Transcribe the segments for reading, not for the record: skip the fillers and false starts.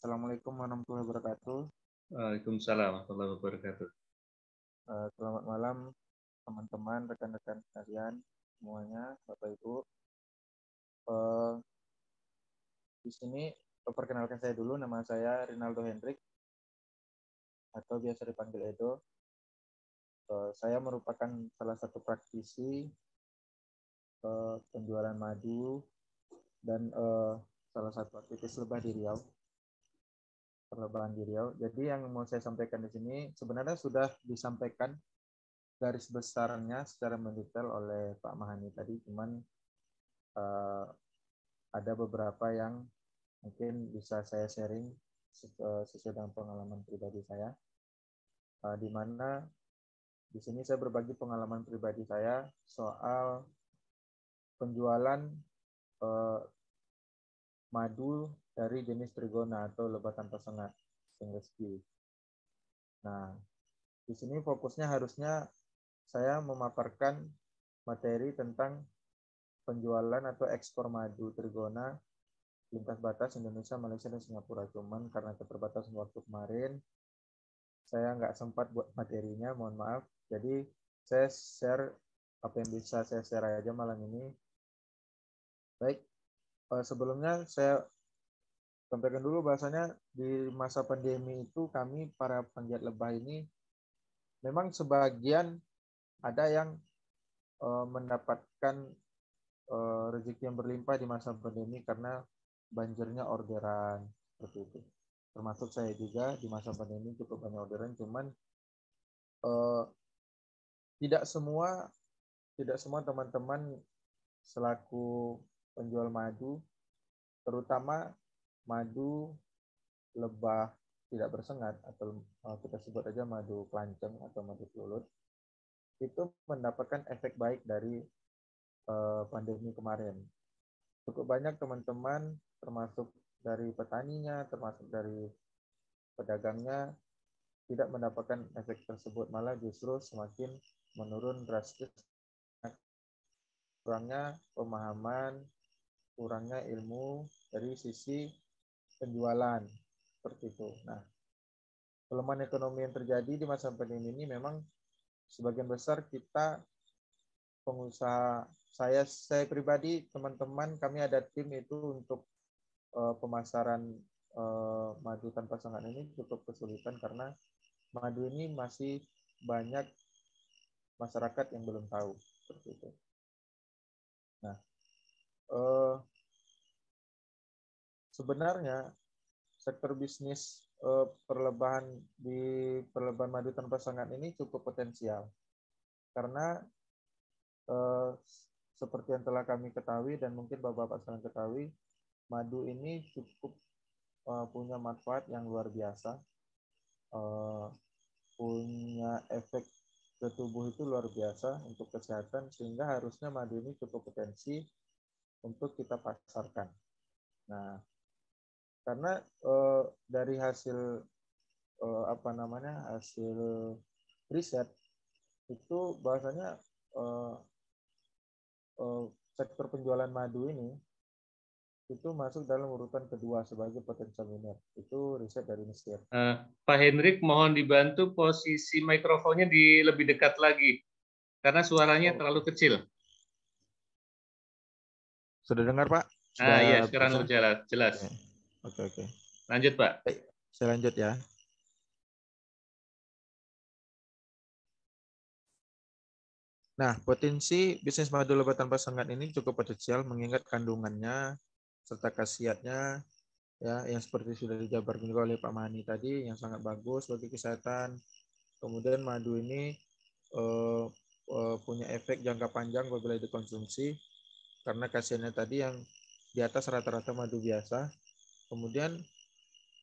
Assalamualaikum warahmatullahi wabarakatuh. Waalaikumsalam warahmatullahi wabarakatuh. Selamat malam teman-teman, rekan-rekan sekalian semuanya, Bapak Ibu. Eh, di sini perkenalkan saya dulu, nama saya Rinaldo Hendrik atau biasa dipanggil Edo. Saya merupakan salah satu praktisi penjualan madu dan salah satu aktivis lebah di Riau, perlebahan di Riau. Jadi yang mau saya sampaikan di sini sebenarnya sudah disampaikan garis besarnya secara mendetail oleh Pak Mahani tadi, cuman ada beberapa yang mungkin bisa saya sharing sesuai dengan pengalaman pribadi saya, di mana di sini saya berbagi pengalaman pribadi saya soal penjualan madu dari jenis trigona atau lebah tanpa sengat, stainless steel. Nah, di sini fokusnya harusnya saya memaparkan materi tentang penjualan atau ekspor madu trigona lintas batas Indonesia, Malaysia, dan Singapura. Cuman karena keterbatasan waktu kemarin, saya nggak sempat buat materinya, mohon maaf. Jadi saya share apa yang bisa saya share aja malam ini. Baik, sebelumnya saya sampaikan dulu bahasanya di masa pandemi itu kami para penggiat lebah ini memang sebagian ada yang mendapatkan rezeki yang berlimpah di masa pandemi karena banjirnya orderan seperti itu. Termasuk saya juga di masa pandemi cukup banyak orderan, cuman tidak semua teman-teman selaku penjual madu, terutama madu lebah tidak bersengat atau kita sebut aja madu kelanceng atau madu kelulut, itu mendapatkan efek baik dari pandemi kemarin. Cukup banyak teman-teman, termasuk dari petaninya, termasuk dari pedagangnya, tidak mendapatkan efek tersebut, malah justru semakin menurun drastis. Kurangnya pemahaman, kurangnya ilmu dari sisi penjualan seperti itu. Nah, pelemahan ekonomi yang terjadi di masa pandemi ini memang sebagian besar kita pengusaha, saya pribadi, teman-teman kami ada tim itu untuk pemasaran madu tanpa sengat ini cukup kesulitan karena madu ini masih banyak masyarakat yang belum tahu seperti itu. Nah, sebenarnya sektor bisnis perlebahan madu tanpa sengat ini cukup potensial karena seperti yang telah kami ketahui dan mungkin Bapak-Bapak sekalian ketahui, madu ini cukup punya manfaat yang luar biasa, punya efek ke tubuh itu luar biasa untuk kesehatan, sehingga harusnya madu ini cukup potensi untuk kita pasarkan. Nah, karena dari hasil hasil riset itu bahwasanya sektor penjualan madu ini itu masuk dalam urutan kedua sebagai potensial minor. Itu riset dari Mesir. Pak Hendrik, mohon dibantu posisi mikrofonnya lebih dekat lagi, karena suaranya terlalu kecil. Sudah dengar, Pak? Iya, sekarang lebih jelas. Oke. Lanjut, Pak. Baik, saya lanjut ya. Nah, potensi bisnis madu lebah tanpa sengat ini cukup potensial mengingat kandungannya serta khasiatnya ya yang seperti sudah dijabarkan juga oleh Pak Mani tadi, yang sangat bagus bagi kesehatan. Kemudian madu ini punya efek jangka panjang apabila dikonsumsi karena khasiatnya tadi yang di atas rata-rata madu biasa. Kemudian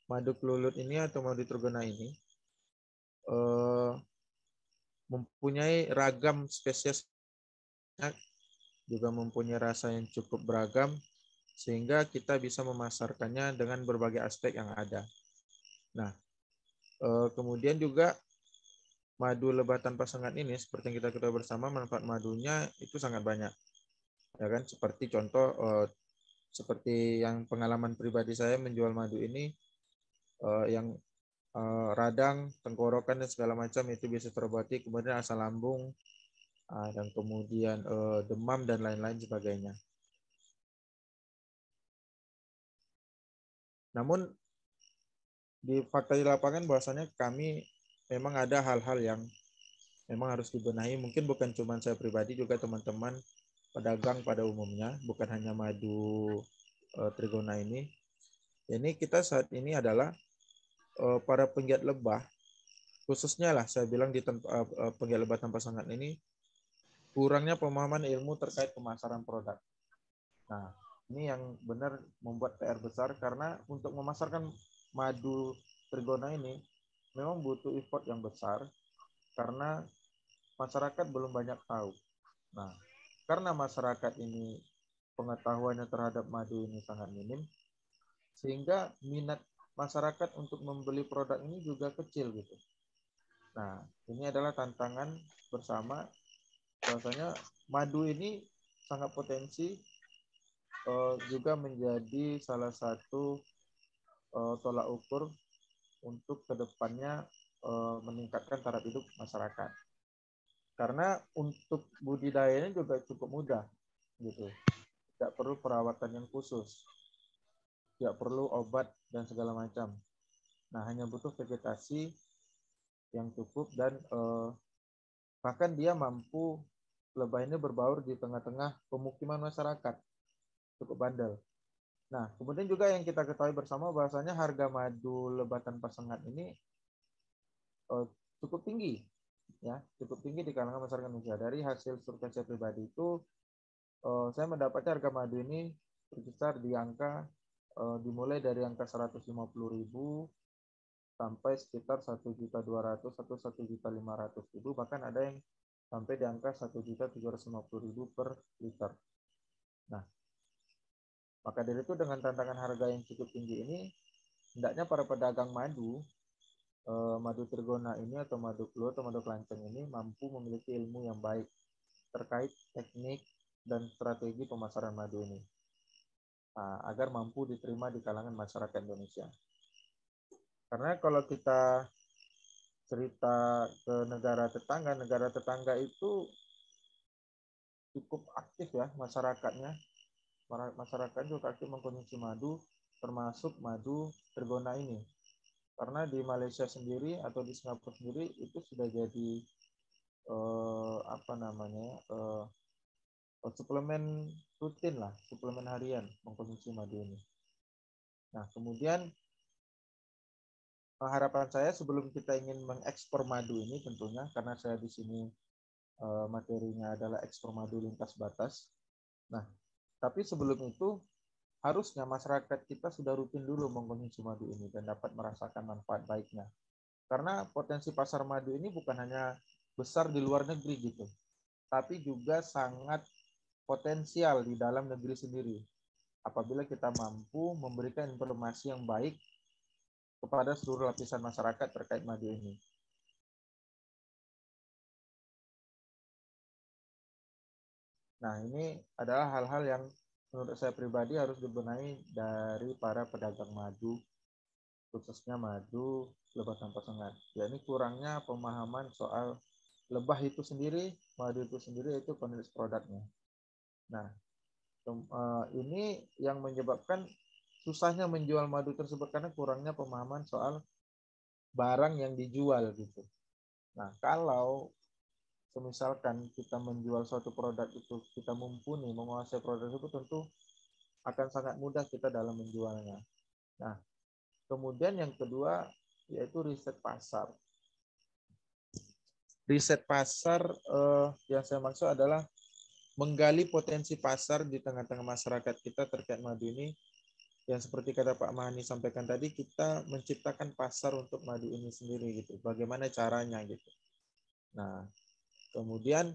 madu kelulut ini atau madu trigona ini mempunyai ragam spesies, juga mempunyai rasa yang cukup beragam, sehingga kita bisa memasarkannya dengan berbagai aspek yang ada. Nah, kemudian juga madu lebah tanpa sengat ini, seperti yang kita ketahui bersama, manfaat madunya itu sangat banyak. Ya kan, seperti contoh, seperti yang pengalaman pribadi saya menjual madu ini, yang radang, tenggorokan dan segala macam itu bisa terobati, kemudian asam lambung dan kemudian demam dan lain-lain sebagainya. Namun di fakta di lapangan bahwasanya kami memang ada hal-hal yang memang harus dibenahi. Mungkin bukan cuma saya pribadi, juga teman-teman pedagang pada umumnya, bukan hanya madu Trigona ini. Ini kita saat ini adalah para penggiat lebah, khususnya lah saya bilang di penggiat lebah tanpa sengat ini, kurangnya pemahaman ilmu terkait pemasaran produk. Nah, ini yang benar membuat PR besar, karena untuk memasarkan madu Trigona ini memang butuh effort yang besar, karena masyarakat belum banyak tahu. Nah, karena masyarakat ini pengetahuannya terhadap madu ini sangat minim, sehingga minat masyarakat untuk membeli produk ini juga kecil gitu. Nah, ini adalah tantangan bersama, bahwasanya madu ini sangat potensi juga menjadi salah satu tolak ukur untuk kedepannya meningkatkan taraf hidup masyarakat. Karena untuk budidayanya juga cukup mudah, gitu. Tidak perlu perawatan yang khusus, tidak perlu obat dan segala macam. Nah, hanya butuh vegetasi yang cukup dan bahkan dia mampu, lebah ini berbaur di tengah-tengah pemukiman masyarakat, cukup bandel. Nah, kemudian juga yang kita ketahui bersama bahwasanya harga madu lebah tanpa sengat ini cukup tinggi, ya, cukup tinggi di kalangan masyarakat Indonesia. Dari hasil survei saya pribadi itu, saya mendapatnya harga madu ini berkisar di angka dimulai dari angka 150.000 sampai sekitar 1.200.000 atau 1.500.000, bahkan ada yang sampai di angka 1.750.000 per liter. Nah, maka dari itu dengan tantangan harga yang cukup tinggi ini, hendaknya para pedagang madu, madu Trigona ini atau madu Pluo atau madu kelanceng ini mampu memiliki ilmu yang baik terkait teknik dan strategi pemasaran madu ini, agar mampu diterima di kalangan masyarakat Indonesia. Karena kalau kita cerita ke negara tetangga itu cukup aktif ya masyarakatnya. Masyarakat juga aktif mengkonsumsi madu, termasuk madu Trigona ini. Karena di Malaysia sendiri atau di Singapura sendiri itu sudah jadi suplemen rutin lah, suplemen harian mengkonsumsi madu ini. Nah, kemudian harapan saya sebelum kita ingin mengekspor madu ini, tentunya karena saya di sini materinya adalah ekspor madu lintas batas. Nah, tapi sebelum itu harusnya masyarakat kita sudah rutin dulu mengkonsumsi madu ini dan dapat merasakan manfaat baiknya. Karena potensi pasar madu ini bukan hanya besar di luar negeri gitu, tapi juga sangat potensial di dalam negeri sendiri. Apabila kita mampu memberikan informasi yang baik kepada seluruh lapisan masyarakat terkait madu ini. Nah, ini adalah hal-hal yang menurut saya pribadi harus dibenahi dari para pedagang madu, khususnya madu lebah tanpa sengat. Ya, ini kurangnya pemahaman soal lebah itu sendiri, madu itu sendiri, itu penulis produknya. Nah, ini yang menyebabkan susahnya menjual madu tersebut karena kurangnya pemahaman soal barang yang dijual gitu. Nah, kalau misalkan kita menjual suatu produk itu, kita mumpuni menguasai produk itu, tentu akan sangat mudah kita dalam menjualnya. Nah, kemudian yang kedua yaitu riset pasar. Riset pasar yang saya maksud adalah menggali potensi pasar di tengah-tengah masyarakat kita terkait madu ini. Yang seperti kata Pak Mahani sampaikan tadi, kita menciptakan pasar untuk madu ini sendiri gitu. Bagaimana caranya gitu. Nah, kemudian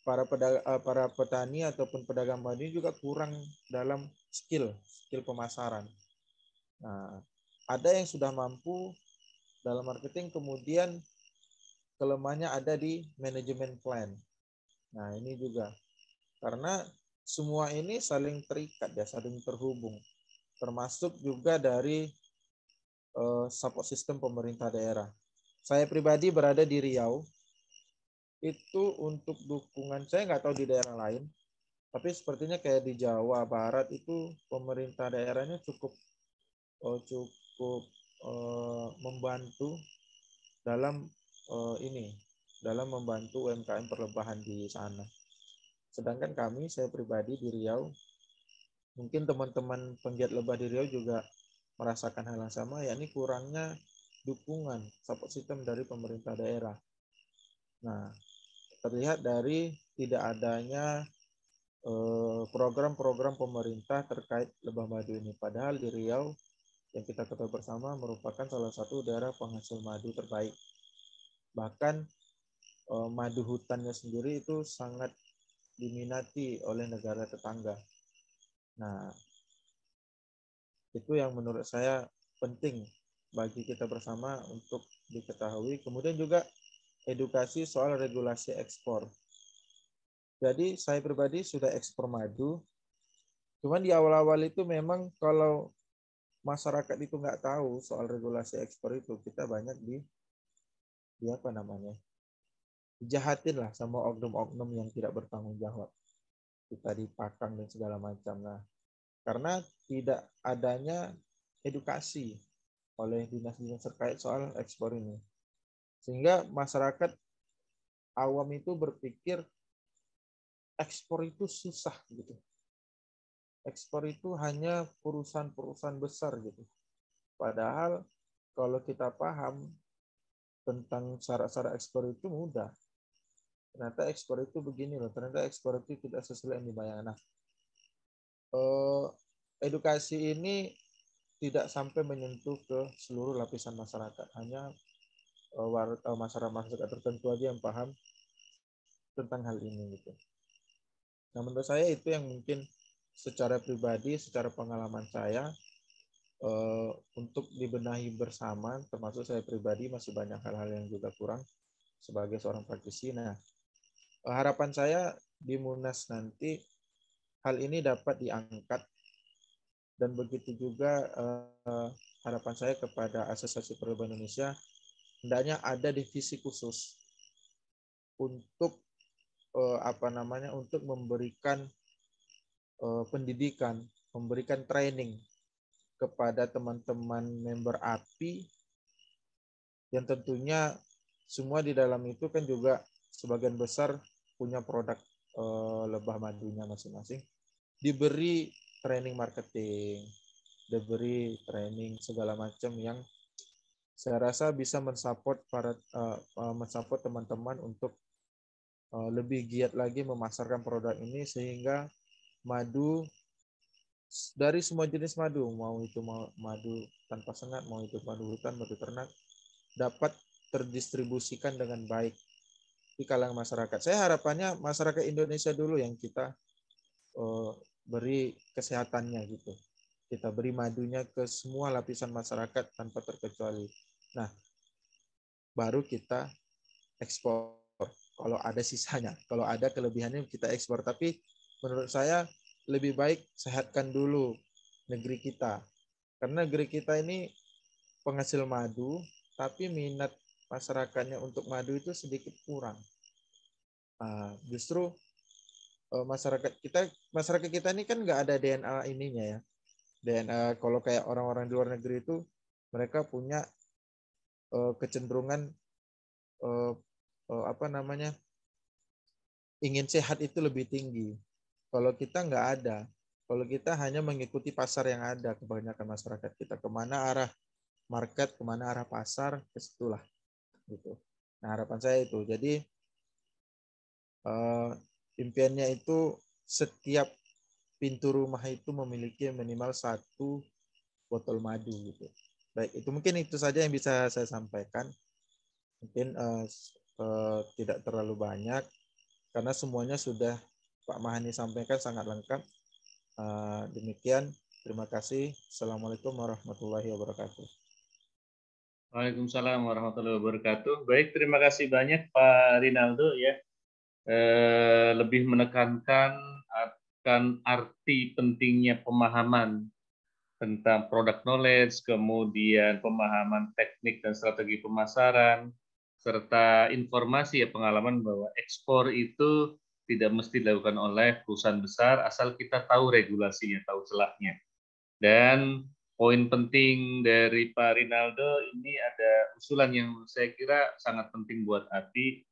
para petani ataupun pedagang madu ini juga kurang dalam skill pemasaran. Nah, ada yang sudah mampu dalam marketing, kemudian kelemahannya ada di manajemen plan. Nah, ini juga karena semua ini saling terikat ya, saling terhubung. Termasuk juga dari support system pemerintah daerah. Saya pribadi berada di Riau. Itu untuk dukungan, saya nggak tahu di daerah lain, tapi sepertinya kayak di Jawa Barat itu pemerintah daerahnya cukup membantu dalam dalam membantu UMKM perlebahan di sana. Sedangkan saya pribadi di Riau, mungkin teman-teman penggiat lebah di Riau juga merasakan hal yang sama, yakni kurangnya dukungan support system dari pemerintah daerah. Nah, terlihat dari tidak adanya program-program pemerintah terkait lebah madu ini. Padahal di Riau yang kita ketahui bersama merupakan salah satu daerah penghasil madu terbaik. Bahkan madu hutannya sendiri itu sangat diminati oleh negara tetangga. Nah, itu yang menurut saya penting bagi kita bersama untuk diketahui. Kemudian juga edukasi soal regulasi ekspor. Jadi saya pribadi sudah ekspor madu. Cuman di awal-awal itu memang kalau masyarakat itu nggak tahu soal regulasi ekspor itu, kita banyak dijahatin lah sama oknum-oknum yang tidak bertanggung jawab. Kita dipakang dan segala macam. Nah, karena tidak adanya edukasi oleh dinas-dinas terkait soal ekspor ini. Sehingga masyarakat awam itu berpikir ekspor itu susah gitu. Ekspor itu hanya perusahaan-perusahaan besar gitu. Padahal kalau kita paham tentang syarat-syarat ekspor itu mudah. Ternyata ekspor itu begini loh. Ternyata ekspor itu tidak sesuai yang dibayangkan. Nah, edukasi ini tidak sampai menyentuh ke seluruh lapisan masyarakat. Hanya masyarakat tertentu aja yang paham tentang hal ini gitu. Nah, menurut saya itu yang mungkin secara pribadi, secara pengalaman saya untuk dibenahi bersama, termasuk saya pribadi masih banyak hal-hal yang juga kurang sebagai seorang praktisi. Nah, harapan saya di Munas nanti hal ini dapat diangkat, dan begitu juga harapan saya kepada Asosiasi Perlebahan Indonesia, hendaknya ada divisi khusus untuk untuk memberikan pendidikan, memberikan training kepada teman-teman member API yang tentunya semua di dalam itu kan juga sebagian besar punya produk lebah madunya masing-masing, diberi training marketing, diberi training segala macam yang saya rasa bisa mensupport mensupport teman-teman untuk lebih giat lagi memasarkan produk ini, sehingga madu dari semua jenis madu, mau itu madu tanpa sengat, mau itu madu hutan, madu ternak, dapat terdistribusikan dengan baik di kalangan masyarakat. Saya harapannya masyarakat Indonesia dulu yang kita beri kesehatannya gitu. Kita beri madunya ke semua lapisan masyarakat tanpa terkecuali. Nah, baru kita ekspor. Kalau ada sisanya, kalau ada kelebihannya kita ekspor. Tapi menurut saya lebih baik sehatkan dulu negeri kita. Karena negeri kita ini penghasil madu, tapi minat masyarakatnya untuk madu itu sedikit kurang. Justru masyarakat kita ini kan nggak ada DNA ininya ya. DNA kalau kayak orang-orang di luar negeri itu mereka punya kecenderungan ingin sehat itu lebih tinggi. Kalau kita nggak ada, kalau kita hanya mengikuti pasar yang ada, kebanyakan masyarakat kita kemana arah market, kemana arah pasar, ke situlah gitu. Nah, harapan saya itu. Jadi impiannya itu setiap pintu rumah itu memiliki minimal 1 botol madu gitu. Baik, itu mungkin itu saja yang bisa saya sampaikan. Mungkin tidak terlalu banyak karena semuanya sudah Pak Mahani sampaikan sangat lengkap. Demikian, terima kasih. Assalamualaikum warahmatullahi wabarakatuh. Waalaikumsalam warahmatullahi wabarakatuh. Baik, terima kasih banyak Pak Rinaldo ya. Lebih menekankan akan arti pentingnya pemahaman tentang product knowledge, kemudian pemahaman teknik dan strategi pemasaran, serta informasi ya pengalaman bahwa ekspor itu tidak mesti dilakukan oleh perusahaan besar asal kita tahu regulasinya, tahu celahnya. Dan poin penting dari Pak Rinaldo ini ada usulan yang saya kira sangat penting buat API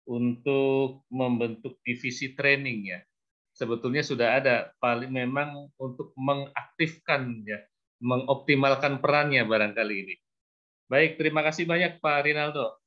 untuk membentuk divisi training ya. Sebetulnya sudah ada, paling memang untuk mengaktifkan ya, mengoptimalkan perannya barangkali ini. Baik, terima kasih banyak Pak Rinaldo.